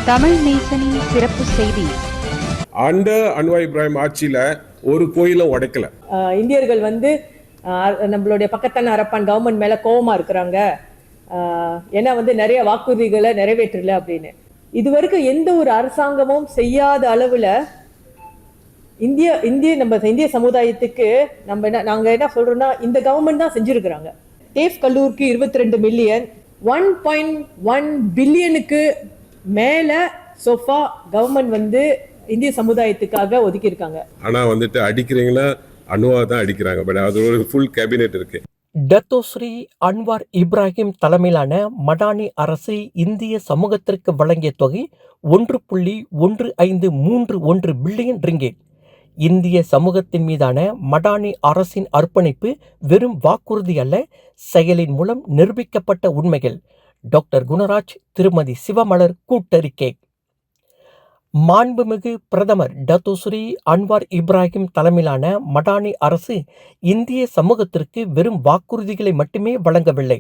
தமிழ் நேசனின் சிறப்பு செய்தி. Anwar Ibrahim ஆட்சியில ஒரு கோயிலும் உடைக்கல. இந்தியர்கள் நம்மளுடைய பக்கத்தான அரப்பான் கவர்மெண்ட் மேல கோவமா இருக்கிறாங்க. ஏன்னா நிறைய வாக்குறுதிகளை நிறைவேற்றல அப்படின்னு. இதுவரைக்கும் எந்த ஒரு அரசாங்கமும் செய்யாத அளவுல இந்திய சமுதாயத்துக்கு நாங்க என்ன சொல்றோம்னா, இந்த கவர்மெண்ட் தான் செஞ்சிருக்கிறாங்க. டேஃப் கல்லூரிக்கு 22 மில்லியன், 1.1 பில்லியனுக்கு மேல சோஃபா கவர்மெண்ட் இந்திய சமுதாயத்துக்காக ஒதுக்கி இருக்காங்க. ஆனா அடிக்கிறீங்களா அனுவா தான் அடிக்கிறாங்க. பட் அது ஒரு ஃபுல் கேபினெட் இருக்கு. டத்தோஸ்ரீ அன்வார் இப்ராஹிம் தலைமையிலான மடானி அரசு இந்திய சமூகத்திற்கு வழங்கிய தொகை 1.1531 பில்லியன் ரிங்கேட். இந்திய சமூகத்தின் மீதான மடானி அரசின் அர்ப்பணிப்பு வெறும் வாக்குறுதி அல்ல, செயலின் மூலம் நிரூபிக்கப்பட்ட உண்மைகள். டாக்டர் குணராஜ், திருமதி சிவமலர் கூட்டறிக்கை. மாண்புமிகு பிரதமர் டத்தோஸ்ரீ அன்வார் இப்ராஹிம் தலைமையிலான மடானி அரசு இந்திய சமூகத்திற்கு வெறும் வாக்குறுதிகளை மட்டுமே வழங்கவில்லை.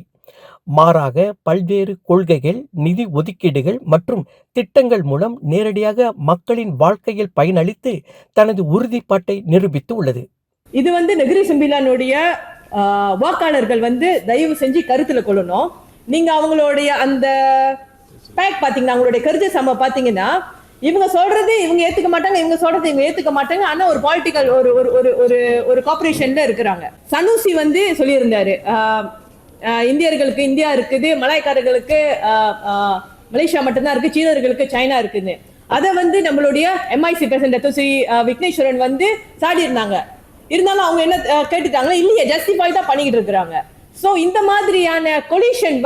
மாறாக பல்வேறு கொள்கைகள், நிதி ஒதுக்கீடுகள் மற்றும் திட்டங்கள் மூலம் நேரடியாக மக்களின் வாழ்க்கையில் பயனளித்து தனது உறுதிப்பாட்டை நிரூபித்து உள்ளது. இது நெகிரி செம்பிலானுடைய வாக்காளர்கள் தயவு செஞ்சு கருத்துல கொள்ளணும். நீங்க அவங்களுடைய அந்த பேக் பாத்தீங்கன்னா, அவங்களுடைய கருத்து சம பாத்தீங்கன்னா, இவங்க சொல்றது இவங்க ஏத்துக்க மாட்டாங்க, இவங்க சொல்றது இவங்க ஏத்துக்க மாட்டாங்க. ஆனா ஒரு பாலிட்டிக்கல் ஒரு கார்பரேஷன்ல இருக்கிறாங்க. சனூசி சொல்லியிருந்தாரு, இந்தியர்களுக்கு இந்தியா இருக்குது, மலாய்க்காரர்களுக்கு மலேசியா மட்டும்தான் இருக்கு, சீனர்களுக்கு சைனா இருக்குன்னு. அதை நம்மளுடைய MIC பிரசிடென்ட் ஸ்ரீ விக்னேஸ்வரன் சாடி இருந்தாங்க. இருந்தாலும் அவங்க என்ன கேட்டுட்டாங்க, இல்லையே ஜஸ்டிஃபை தான் பண்ணிக்கிட்டு இருக்கிறாங்க. சோ இந்த மாதிரியான கொலிஷன்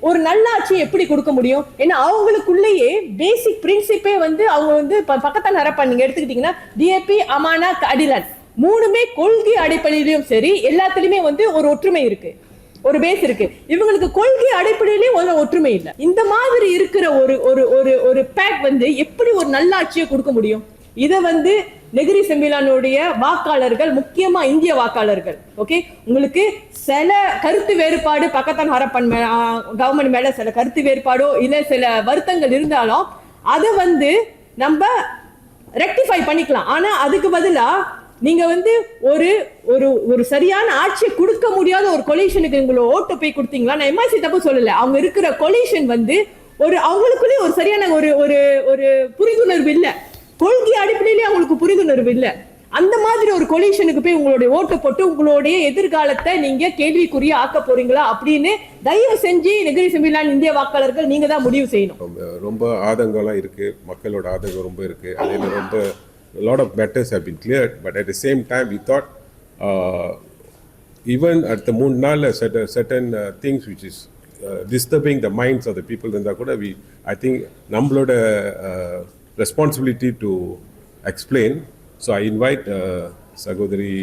ஒரு நல்லாட்சி எப்படி கொடுக்க முடியும்? ஏன்னா அவங்களுக்குள்ளேயே பேசிக் பிரின்சிப்பே அவங்க பக்கத்தான அரப்பா நீங்க எடுத்துக்கிட்டீங்கன்னா, DAP, அமானா, அடிலன் மூணுமே கொள்கை அடிப்படையிலும் சரி, எல்லாத்துலயுமே ஒரு ஒற்றுமை இருக்கு, ஒரு பேஸ் இருக்கு. இவங்களுக்கு கொள்கை அடிப்படையிலேயே ஒரு ஒற்றுமை இல்லை. இந்த மாதிரி இருக்கிற ஒரு பேக் எப்படி ஒரு நல்லாட்சியை கொடுக்க முடியும்? இதை நெகிரி செம்பிலானுடைய வாக்காளர்கள், முக்கியமா இந்திய வாக்காளர்கள், ஓகே, உங்களுக்கு சில கருத்து வேறுபாடு பக்கத்தான் ஹரப்பன் கவர்மெண்ட் மேல சில கருத்து வேறுபாடோ இல்ல சில வருத்தங்கள் இருந்தாலும் அதை நம்ம ரெக்டிஃபை பண்ணிக்கலாம். ஆனா அதுக்கு பதிலா நீங்க ஒரு சரியான ஆட்சியை கொடுக்க முடியாத ஒரு கொலிஷனுக்கு உங்களை ஓட்டு போய் கொடுத்தீங்களா? நான் MIC தப்பு சொல்லல. அவங்க இருக்கிற கொலிஷன் அவங்களுக்குள்ளே ஒரு சரியான ஒரு புரிந்துணர்வு இல்ல, கொள்கை அடிப்படையிலே அவங்களுக்கு புரிந்துணர்வு இல்ல. அந்த மாதிரி ஒரு கொலிஷனுக்கு போய் உங்களுடைய ஓட்டு போட்டு உங்களுடைய எதிர்காலத்தை நீங்க கேள்விக்குரிய ஆக்க போறீங்களா அப்படின்னு தயவு செஞ்சு நெகிரி செம்பிலான் இந்திய வாக்காளர்கள் நீங்க தான் முடிவு செய்யணும். ரொம்ப ஆதங்கம்லாம் இருக்கு, மக்களோட ஆதங்கம் ரொம்ப இருக்கு. அதில் ரொம்ப lot of matters have been cleared, but at the same time we thought even at the moon nal certain things which is disturbing the minds of the people இருந்தா கூட I think நம்மளோட responsibility to explain. So I invite Sagodari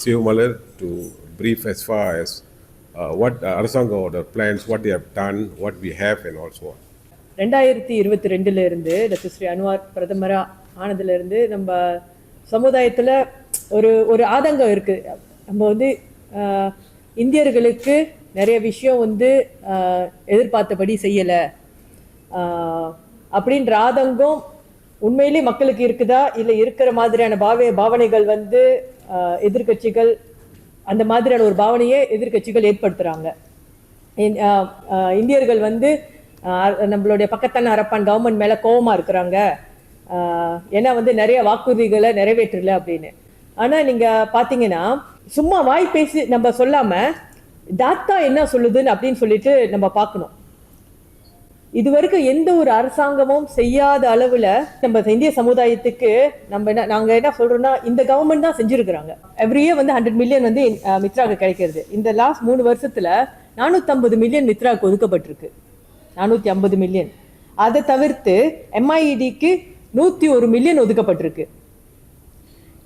Sivamalur to brief as far as what அரசாங்கம் order plans, what they have done, what we have and also on. 2022 இருந்து doctor Sri Anwar பிரதமரா ஆனதுல இருந்து நம்ம சமுதாயத்துல ஒரு ஆதங்கம் இருக்கு. நம்ம இந்தியர்களுக்கு நிறைய விஷயம் எதிர்பார்த்தபடி செய்யல அப்படின்ற ஆதங்கம் உண்மையிலே மக்களுக்கு இருக்குதா, இல்ல இருக்கிற மாதிரியான பாவனைகள் எதிர்கட்சிகள் அந்த மாதிரியான ஒரு பாவனையை எதிர்கட்சிகள் ஏற்படுத்துறாங்க. இந்தியர்கள் நம்மளுடைய பக்கத்தான அரப்பான் கவர்மெண்ட் மேல கோவமா இருக்கிறாங்க. ஏன்னா நிறைய வாக்குறுதிகளை நிறைவேற்றல அப்படின்னு. ஆனா நீங்க பாத்தீங்கன்னா, சும்மா வாய் பேசி நம்ம சொல்லாம டாட்டா என்ன சொல்லுதுன்னு அப்படின்னு சொல்லிட்டு நம்ம பார்க்கணும். இதுவரைக்கும் எந்த ஒரு அரசாங்கமும் செய்யாத அளவுல நம்ம இந்திய சமுதாயத்துக்கு நாங்க என்ன சொல்றோம்னா, இந்த கவர்மெண்ட் தான் செஞ்சிருக்கிறாங்க. எவ்ரி இயர் 100 மில்லியன் மித்ராக்கு கிடைக்கிறது. இந்த லாஸ்ட் 3 வருஷத்துல 450 மில்லியன் மித்ராக்கு ஒதுக்கப்பட்டிருக்கு. 450 மில்லியன். அதை தவிர்த்து MIEDக்கு 101 மில்லியன் ஒதுக்கப்பட்டிருக்கு.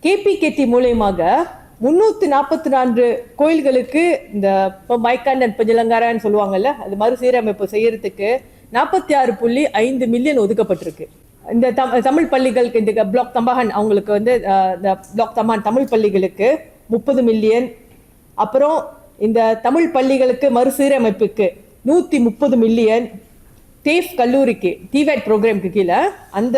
KPKT மூலயமாக 344 கோயில்களுக்கு இந்த மைக்காண்டன் பஞ்சலங்காரான்னு சொல்லுவாங்கல்ல, அது மறுசீரமைப்பு செய்யறதுக்கு 46.5 மில்லியன் ஒதுக்கப்பட்டிருக்கு. இந்த தமிழ் பள்ளிகளுக்கு, இந்த பிளாக் தம்பாகன் அவங்களுக்கு இந்த பிளாக் தம்பான் தமிழ் பள்ளிகளுக்கு 30 மில்லியன். அப்புறம் இந்த தமிழ் பள்ளிகளுக்கு மறுசீரமைப்புக்கு 130 மில்லியன். டேஃப் கல்லூரிக்கு டிவேட் ப்ரோக்ராம்க்கு கீழே அந்த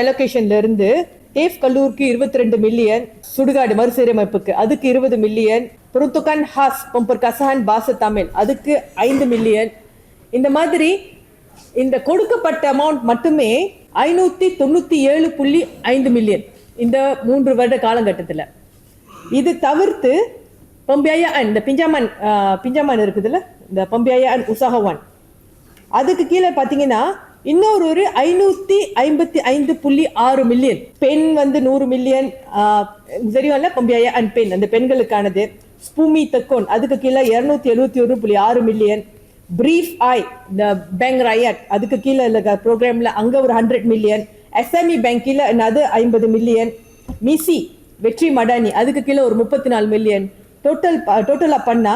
அலோகேஷன்ல இருந்து டேஃப் கல்லூரிக்கு 22 மில்லியன், சுடுகாடு மறுசீரமைப்புக்கு அதுக்கு 20 மில்லியன், பெருந்துக்கான் ஹாஸ் பம்பர்காசான் பாச தமிழ் அதுக்கு 5 மில்லியன். இந்த மாதிரி இந்த கொடுக்கப்பட்ட அமௌண்ட் மட்டுமே 597.5 மில்லியன் இந்த 3 வருட காலகட்டத்தில். இது தவிர்த்து பம்பியாயான் இந்த பிஞ்சாமான் இருக்குதுல்ல, இந்த பம்பியாயான் உசாகவான் அதுக்கு கீழே பார்த்தீங்கன்னா இன்னொரு 555.6 மில்லியன். பெண் வந்து 100 மில்லியன் தெரியும்ல, பம்பியாயான் பெண் அந்த பெண்களுக்கானது. ஸ்பூமி தக்கோன் அதுக்கு கீழே 271.6 மில்லியன். பிரீஃப் ஐ இந்த பேங்க் ராயட் அதுக்கு கீழே இருக்க ப்ரோக்ராம்ல அங்க ஒரு 100 மில்லியன். எஸ்எம்இ பேங்க் கீழே அது 50 மில்லியன். மிசி வெற்றி மடானி அதுக்கு கீழே ஒரு 34 மில்லியன். டோட்டலா பண்ணா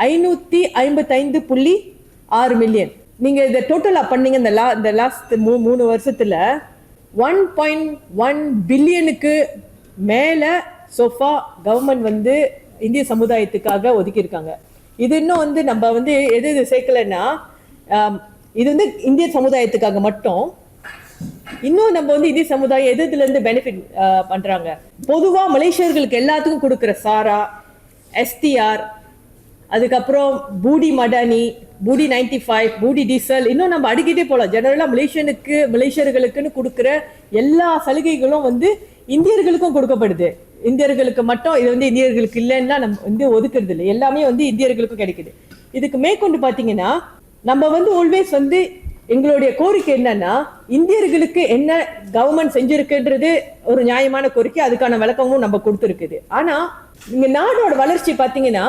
555.6 மில்லியன். நீங்க இதை டோட்டலா பண்ணீங்க இந்த லாஸ்ட் 3 வருஷத்துல 1.1 பில்லியனுக்கு மேல சோஃபா கவர்மெண்ட் வந்து இந்திய சமுதாயத்துக்காக ஒதுக்கி இருக்காங்க. இது இன்னும் வந்து நம்ம வந்து எது சேர்க்கலன்னா, இது வந்து இந்திய சமுதாயத்துக்காக மட்டும். இன்னும் நம்ம வந்து இந்திய சமுதாயம் எதுல இருந்து பெனிஃபிட் பண்றாங்க. பொதுவா மலேசியர்களுக்கு எல்லாத்துக்கும் கொடுக்குற சாரா, எஸ்டிஆர், அதுக்கப்புறம் பூடி மடானி, பூடி 95, பூடி டீசல், இன்னும் நம்ம அடிக்கிட்டே போகலாம். ஜெனரலா மலேசியர்களுக்குன்னு கொடுக்குற எல்லா சலுகைகளும் வந்து இந்தியர்களுக்கும் கொடுக்கப்படுது. இந்தியர்களுக்கு மட்டும் இது வந்து இந்தியர்களுக்கு இல்லைன்னா நம்ம வந்து ஒதுக்குறது இல்லை, எல்லாமே வந்து இந்தியர்களுக்கும் கிடைக்குது. இதுக்கு மேற்கொண்டு பார்த்தீங்கன்னா நம்ம வந்து ஆல்வேஸ் வந்து எங்களுடைய கோரிக்கை என்னன்னா, இந்தியர்களுக்கு என்ன கவர்மெண்ட் செஞ்சிருக்குன்றது ஒரு நியாயமான கோரிக்கை, அதுக்கான விளக்கமும் நம்ம கொடுத்துருக்குது. ஆனா இங்க நாடோட வளர்ச்சி பார்த்தீங்கன்னா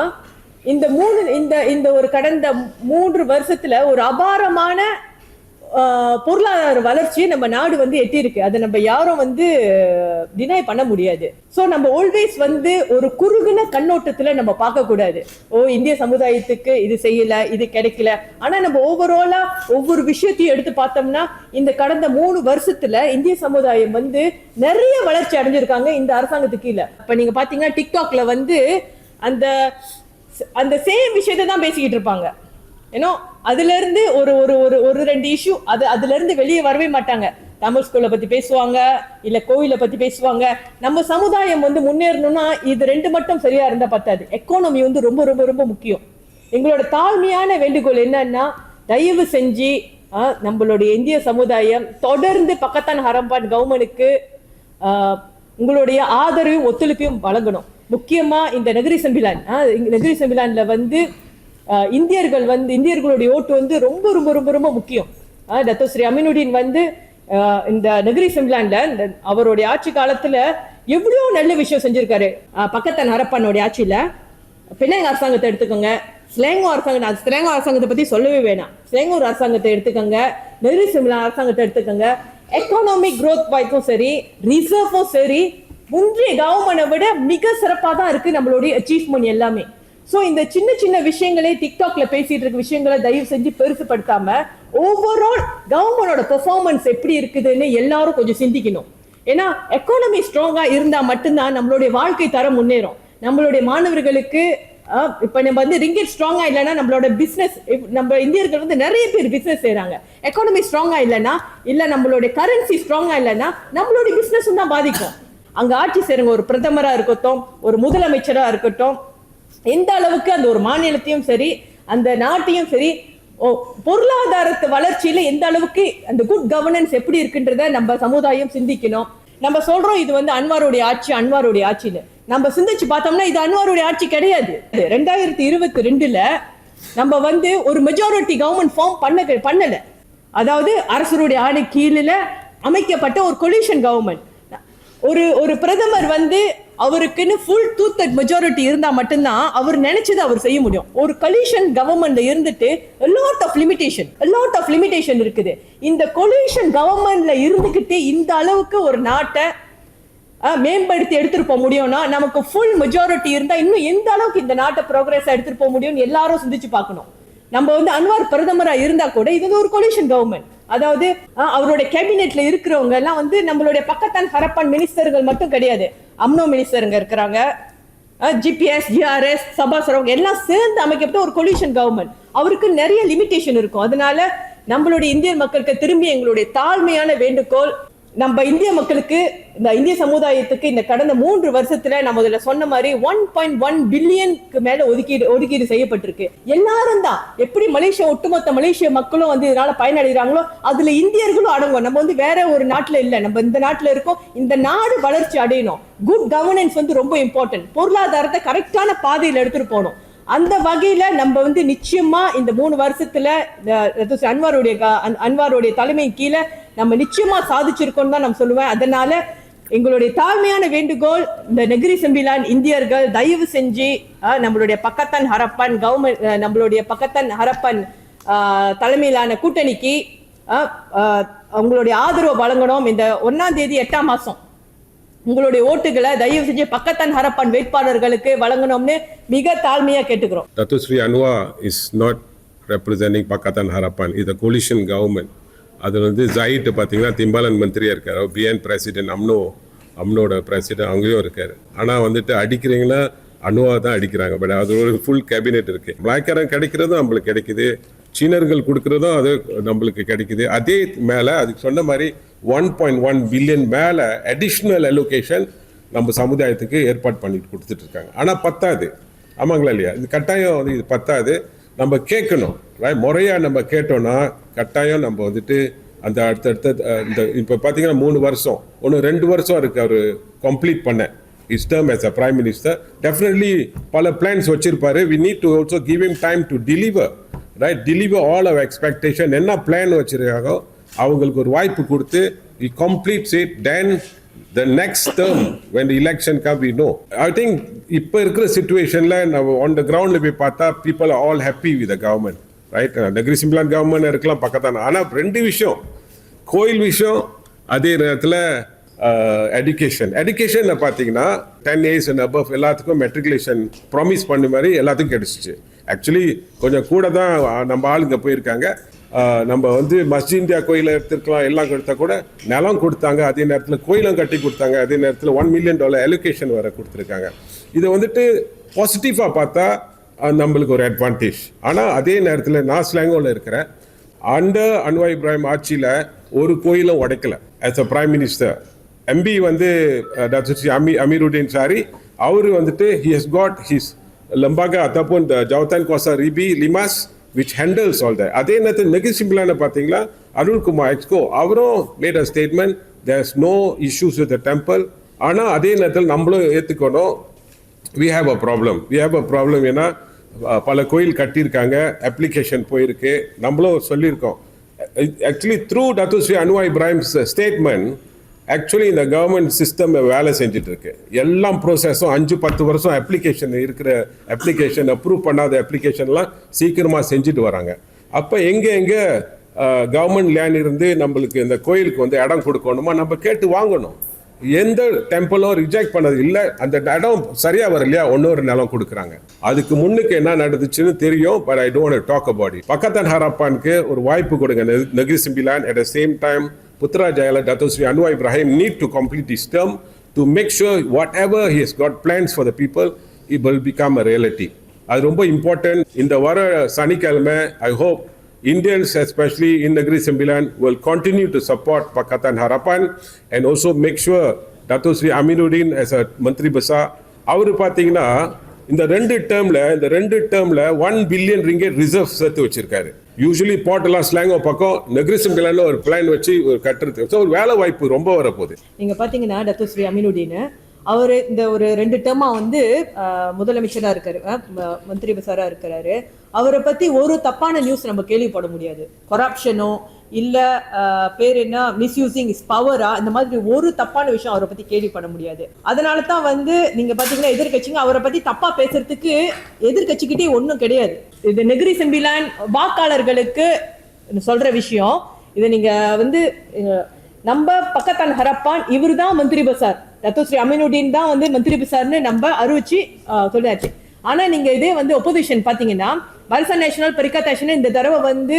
இந்த ஒரு கடந்த 3 வருஷத்துல ஒரு அபாரமான பொருளாதார வளர்ச்சியை நம்ம நாடு வந்து எட்டியிருக்கு. அதை நம்ம யாரும் வந்து டினை பண்ண முடியாது. ஸோ நம்ம ஆல்வேஸ் வந்து ஒரு குறுகுன கண்ணோட்டத்துல நம்ம பார்க்க கூடாது. இந்திய சமுதாயத்துக்கு இது செய்யல, இது கிடைக்கல. ஆனா நம்ம ஓவராலா ஒவ்வொரு விஷயத்தையும் எடுத்து பார்த்தோம்னா இந்த கடந்த 3 வருஷத்துல இந்திய சமுதாயம் வந்து நிறைய வளர்ச்சி அடைஞ்சிருக்காங்க இந்த அரசாங்கத்துக்கு கீழே. இப்ப நீங்க பாத்தீங்கன்னா டிக்டாக்ல வந்து அந்த சேம் விஷயத்தை தான் பேசிக்கிட்டு இருப்பாங்க. ஏன்னா அதுல இருந்து ஒரு 2 இஷ்யூ அதுல இருந்து வெளியே வரவே மாட்டாங்க. தமிழ் ஸ்கூலை பத்தி பேசுவாங்க, இல்ல கோயிலை பத்தி பேசுவாங்க. நம்ம சமுதாயம் வந்து முன்னேறணும்னா இது 2 மட்டும் சரியா இருந்தா பத்தாது. எக்கானமி வந்து ரொம்ப ரொம்ப ரொம்ப முக்கியம். எங்களோட தாழ்மையான வேண்டுகோள் என்னன்னா, தயவு செஞ்சு நம்மளுடைய இந்திய சமுதாயம் தொடர்ந்து பக்கத்தான் ஹரம்பான் கவர்மெண்ட்டுக்கு உங்களுடைய ஆதரவையும் ஒத்துழைப்பையும் வழங்கணும். முக்கியமா இந்த நகரி சம்பிலான்ல வந்து இந்தியர்களுடைய ஓட்டு வந்து ரொம்ப ரொம்ப ரொம்ப ரொம்ப முக்கியம். டத்தோ ஸ்ரீ அமீனுddin வந்து இந்த நகரி சம்பிலான்ல அவருடைய ஆட்சி காலத்துல எவ்வளவு நல்ல விஷயம் செஞ்சிருக்காரு. பக்கத்தான் ஹரப்பானுடைய ஆட்சியில பினாங் அரசாங்கத்தை எடுத்துக்கோங்க, ஸ்லேங்கோ அரசாங்கத்தை பத்தி சொல்லவே வேணாம். ஸ்லேங்கூர் அரசாங்கத்தை எடுத்துக்கோங்க, நகரி சம்பிலான் அரசாங்கத்தை எடுத்துக்கோங்க. எக்கானமிக் growth வாய்ப்பும் சரி, ரிசர்வும் சரி, முந்தைய கவர்மெண்டை விட மிக சிறப்பாக தான் இருக்கு நம்மளுடைய அச்சீவ்மெண்ட் எல்லாமே. ஸோ இந்த சின்ன சின்ன விஷயங்களே டிக்டாக்ல பேசிட்டு இருக்க விஷயங்களை தயவு செஞ்சு பெருசுப்படுத்தாம ஓவரால் கவர்மெண்டோட பெர்ஃபார்மன்ஸ் எப்படி இருக்குதுன்னு எல்லாரும் கொஞ்சம் சிந்திக்கணும். ஏன்னா எக்கானமி ஸ்ட்ராங்கா இருந்தா மட்டும்தான் நம்மளுடைய வாழ்க்கை தரம் முன்னேறும். நம்மளுடைய மாணவர்களுக்கு இப்ப நம்ம வந்து ரிங்கெட் ஸ்ட்ராங்கா இல்லைன்னா நம்மளோட பிசினஸ், நம்ம இந்தியர்கள் வந்து நிறைய பேர் பிசினஸ் செய்யறாங்க. எக்கானமி ஸ்ட்ராங்கா இல்லைன்னா, இல்ல நம்மளுடைய கரன்சி ஸ்ட்ராங்கா இல்லைன்னா நம்மளுடைய பிசினஸ் தான் பாதிக்கும். அங்க ஆட்சி செய்யறவங்க ஒரு பிரதமரா இருக்கட்டும், ஒரு முதலமைச்சரா இருக்கட்டும், எந்த அளவுக்கு அந்த ஒரு மாநிலத்தையும் சரி அந்த நாட்டையும் சரி பொருளாதாரத்து வளர்ச்சியில எந்த அளவுக்கு அந்த குட் கவர்னன்ஸ் எப்படி இருக்குன்றத நம்ம சமுதாயம் சிந்திக்கணும். நம்ம சொல்றோம் இது வந்து அன்வாருடைய ஆட்சின்னு. நம்ம சிந்திச்சு பார்த்தோம்னா இது அன்வாருடைய ஆட்சி கிடையாது. 2022ல நம்ம வந்து ஒரு மெஜாரிட்டி கவர்மெண்ட் ஃபார்ம் பண்ணல. அதாவது அரசருடைய ஆணை கீழே அமைக்கப்பட்ட ஒரு கொலிஷன் கவர்மெண்ட். ஒரு பிரதமர் வந்து அவருக்குன்னு ஃபுல் 2/3 மெஜாரிட்டி இருந்தா மட்டும்தான் அவர் நினைச்சது அவர் செய்ய முடியும். ஒரு கொலிஷன் கவர்மெண்ட்ல இருந்துட்டு லாட் ஆஃப் லிமிடேஷன் இருக்குது. இந்த கொலிஷன் கவர்மெண்ட்ல இருந்துகிட்டே இந்த அளவுக்கு ஒரு நாட்டை மேம்படுத்தி எடுத்துட்டு போக முடியும்னா நமக்கு ஃபுல் மெஜாரிட்டி இருந்தா இன்னும் எந்த அளவுக்கு இந்த நாட்டை ப்ரோக்ரஸ் எடுத்துட்டு போக முடியும் எல்லாரும் சிந்திச்சு பார்க்கணும். நம்ம வந்து அன்வார் பிரதமரா இருந்தா கூட இது ஒரு கொலிஷன் கவர்மெண்ட். அதாவது அவருடைய கேபினெட்ல இருக்கிறவங்க எல்லாம் வந்து நம்மளுடைய பக்கத்தான் ஹரப்பான் மினிஸ்டர்கள் மட்டும் கிடையாது, அம்னோ மினிஸ்டருங்க இருக்கிறாங்க, ஜிபிஎஸ், ஜிஆர்எஸ், சபா சரவங்க எல்லாம் சேர்ந்து அமைக்கப்பட்ட ஒரு கொலிஷன் கவர்மெண்ட். அவருக்கு நிறைய லிமிடேஷன் இருக்கும். அதனால நம்மளுடைய இந்திய மக்களுக்கு திரும்பி எங்களுடைய தாழ்மையான வேண்டுகோள், நம்ம இந்திய மக்களுக்கு, இந்த இந்திய சமுதாயத்துக்கு இந்த கடந்த 3 வருஷத்துல நம்ம இதுல சொன்ன மாதிரி 1.1 பில்லியனுக்கு மேல ஒதுக்கீடு செய்யப்பட்டிருக்கு. எல்லாரும் தான், எப்படி மலேசியா ஒட்டுமொத்த மலேசிய மக்களும் வந்து இதனால பயனடைகிறாங்களோ அதுல இந்தியர்களும் அடங்கும். நம்ம வந்து வேற ஒரு நாட்டுல இல்ல, நம்ம இந்த நாட்டுல இருக்கோம். இந்த நாடு வளர்ச்சி அடையணும். குட் கவர்னன்ஸ் வந்து ரொம்ப இம்பார்ட்டன்ட். பொருளாதாரத்தை கரெக்டான பாதையில் எடுத்துட்டு போகணும். அந்த வகையில நம்ம வந்து நிச்சயமா இந்த 3 வருஷத்துல அன்வாருடைய தலைமை கீழே நம்ம நிச்சயமா சாதிச்சிருக்கோம் தான் நான் சொல்லுவேன். அதனால எங்களுடைய தாழ்மையான வேண்டுகோள், இந்த நெகிரி செம்பிலான் இந்தியர்கள் தயவு செஞ்சு நம்மளுடைய பக்கத்தான் ஹரப்பன் கவர்மெண்ட், நம்மளுடைய பக்கத்தான் ஹரப்பன் தலைமையிலான கூட்டணிக்கு உங்களுடைய ஆதரவு வழங்கணும். இந்த 1ஆம் தேதி 8ஆம் மாசம் உங்களுடைய ஓட்டுகளை தயவு செஞ்சு பக்கத்தான் ஹரப்பன் வேட்பாளர்களுக்கு வழங்கணும்னு மிக தாழ்மையா கேட்டுக்கிறோம். Datuk Sri Anwar is not representing Pakatan Harapan. It's a coalition government. அது வந்து ஜாயிட் பார்த்தீங்கன்னா திம்பாலன் மந்திரியா இருக்காரு, பிஎன் பிரசிடென்ட், அம்னோட பிரசிடென்ட் அங்கேயும் இருக்காரு. ஆனால் வந்துட்டு அடிக்கிறீங்கன்னா அணுவா தான் அடிக்கிறாங்க. பட் அது ஒரு ஃபுல் கேபினெட் இருக்கு. பிளாக்காரன் கிடைக்கிறதும் நம்மளுக்கு கிடைக்குது, சீனர்கள் கொடுக்கறதும் அது நம்மளுக்கு கிடைக்குது. அதே மேலே அதுக்கு சொன்ன மாதிரி 1.1 பில்லியன் மேலே அடிஷ்னல் அலோகேஷன் நம்ம சமுதாயத்துக்கு ஏற்பாடு பண்ணிட்டு கொடுத்துட்டு இருக்காங்க. ஆனால் பத்தாது, ஆமாங்களா இல்லையா? இது கட்டாயம் வந்து இது பத்தாது. நம்ம கேட்கணும், முறையாக நம்ம கேட்டோம்னா கட்டாயம் நம்ம வந்துட்டு அந்த அடுத்தடுத்த இந்த இப்போ பார்த்தீங்கன்னா 3 வருஷம், 2 வருஷம் இருக்கு அவர் கம்ப்ளீட் பண்ண his term as a prime minister. Definitely பல பிளான்ஸ் வச்சிருப்பாரு. We need to also give him time to deliver, right? Deliver all our expectation. என்ன பிளான் வச்சிருக்காங்க அவங்களுக்கு ஒரு வாய்ப்பு கொடுத்து he completes it, then the next term when the election come we know. I think இப்போ இருக்கிற சிச்சுவேஷன்ல நம்ம on the ground போய் பார்த்தா people are all happy with the government, right? Negeri Sembilan government இருக்கலாம் பக்கத்தான. ஆனால் 2 விஷயம், கோயில் விஷயம், அதே நேரத்தில் எஜுகேஷன் பார்த்தீங்கன்னா 10 years and above எல்லாத்துக்கும் மெட்ரிகுலேஷன் ப்ராமிஸ் பண்ண மாதிரி எல்லாத்துக்கும் கிடைச்சிச்சு. ஆக்சுவலி கொஞ்சம் கூட தான் நம்ம ஆளுங்க போயிருக்காங்க. நம்ம வந்து மஸ்ஜித் இந்தியா கோயிலை எடுத்துருக்கலாம், எல்லாம் கொடுத்தா கூட நிலம் கொடுத்தாங்க, அதே நேரத்தில் கோயிலும் கட்டி கொடுத்தாங்க, அதே நேரத்தில் $1 million அலோகேஷன் வர கொடுத்துருக்காங்க. இதை வந்துட்டு பாசிட்டிவாக பார்த்தா நம்மளுக்கு ஒரு அட்வான்டேஜ். ஆனால் அதே நேரத்தில் நான் ஸ்லாங்கோவில் இருக்கிறேன், அண்டர் அன்வார் இப்ராஹிம் ஆட்சியில் ஒரு கோயிலும் உடைக்கல. As a prime minister MP வந்து அமீருddin சாரி, அவர் வந்துட்டு he has got his lembaga ataupun the Jawatan Kuasa Ribi Limas which handles all that. அதே நேரத்தில் நெகிரி சிம்பிளான பார்த்தீங்களா அருள்குமார் எக்ஸ்கோ அவரும் made a statement, there's no issues with the temple. ஆனால் அதே நேரத்தில் நம்மளும் ஏற்றுக்கணும், we have a problem. ஏன்னா பல கோயில் கட்டியிருக்காங்க, அப்ளிகேஷன் போயிருக்கு, நம்மளும் சொல்லியிருக்கோம். Actually through Datuk Sri Anwar Ibrahim's statement actually இந்த கவர்மெண்ட் சிஸ்டம் வேலை செஞ்சுட்டு இருக்கு. எல்லாம் ப்ரோசஸும் 5-10 வருஷம் அப்ளிகேஷன் இருக்கிற அப்ளிகேஷன் அப்ரூவ் பண்ணாத அப்ளிகேஷன்லாம் சீக்கிரமாக செஞ்சுட்டு வராங்க. அப்போ எங்கே கவர்மெண்ட் லேண்ட் இருந்து நம்மளுக்கு இந்த கோயிலுக்கு வந்து இடம் கொடுக்கணுமா நம்ம கேட்டு வாங்கணும். எந்த டெம்பிளும் ரிஜெக்ட் பண்ணது இல்லை. அந்த இடம் சரியா வரலையா இன்னொரு நிலம் கொடுக்குறாங்க. அதுக்கு முன்னுக்கு என்ன நடந்துச்சுன்னு தெரியும். But I don't want to talk about it. Pakatan ஹரப்பானுக்கு ஒரு வாய்ப்பு கொடுங்க. Negeri Sembilan at the same time Putrajaya Datuk Sri Anwar Ibrahim need to complete his term to make sure whatever he has got plans for the people, it will become a reality. அது ரொம்ப important. இந்த வர சனிக்கிழமை I hope Indians especially in Negeri Sembilan will continue to support Pakatan Harapan and also make sure Datuk Sri Aminuddin as a Menteri Besar அவர் பார்த்தீங்கன்னா இந்த 2 டேர்ம்ல 1 billion ringgit reserve சேர்த்து வச்சிருக்காரு. Usually போர்ட்டெல்லாம் ஸ்லாங்கோ பக்கம் நெகிரி சிம்பிளான்ல ஒரு பிளான் வச்சு ஒரு கட்டுறது. ஸோ ஒரு வேலை வாய்ப்பு ரொம்ப வரப்போகுது. நீங்க பாத்தீங்கன்னா Datuk Sri Aminuddin அவர் இந்த ஒரு 2 டேர்மா வந்து முதலமைச்சரா இருக்காரு, மந்திரி பசாரா இருக்கிறாரு. அவரை பத்தி ஒரு தப்பான நியூஸ் நம்ம கேள்விப்பட முடியாது. கரப்ஷனோ இல்ல பேர் என்ன மிஸ்யூசிங் இஸ் பவரா, இந்த மாதிரி ஒரு தப்பான விஷயம் அவரை பத்தி கேள்விப்பட முடியாது. அதனால தான் வந்து நீங்க பாத்தீங்கன்னா எதிர்கட்சிங்க அவரை பத்தி தப்பா பேசுறதுக்கு எதிர்கட்சிக்கிட்டே ஒன்றும் கிடையாது. இது நெகிரி செம்பிலான் வாக்காளர்களுக்கு சொல்ற விஷயம். இதை நீங்க வந்து நம்ம பக்கத்தான் ஹரப்பான் இவர் தான் மந்திரி பசார், Datuk Sri Aminuddin தான் வந்து மந்திரி பசார்னு நம்ம அறிவிச்சு சொல்லியாச்சு. ஆனா நீங்க இதே வந்து ஒப்போசிஷன் பாத்தீங்கன்னா பரிசா நேஷனல் பரிகாத்தாஷன் இந்த தடவை வந்து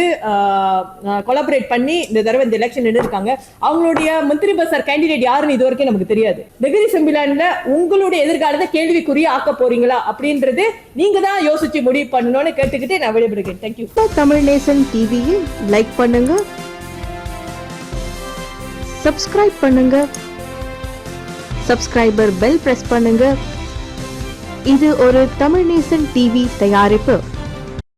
கொலாபரேட் பண்ணி இந்த தடவை இந்த எலெக்ஷன் நின்றுருக்காங்க. அவங்களுடைய மந்திரி பசார் கேண்டிடேட் யாருன்னு இது வரைக்கும் நமக்கு தெரியாது. நெகிரி செம்பிலான்ல உங்களுடைய எதிர்காலத்தை கேள்விக்குரிய ஆக்க போறீங்களா அப்படின்றது நீங்க தான் யோசிச்சு முடிவு பண்ணணும்னு கேட்டுக்கிட்டு நான் விடைபெறுகிறேன். தேங்க்யூ. தமிழ் நேசன் டிவியை லைக் பண்ணுங்க, சப்ஸ்கிரைப் பண்ணுங்க, சப்ஸ்கிரைபர் பெல் பிரஸ் பண்ணுங்க. இது ஒரு தமிழ் நேசன் டிவி தயாரிப்பு.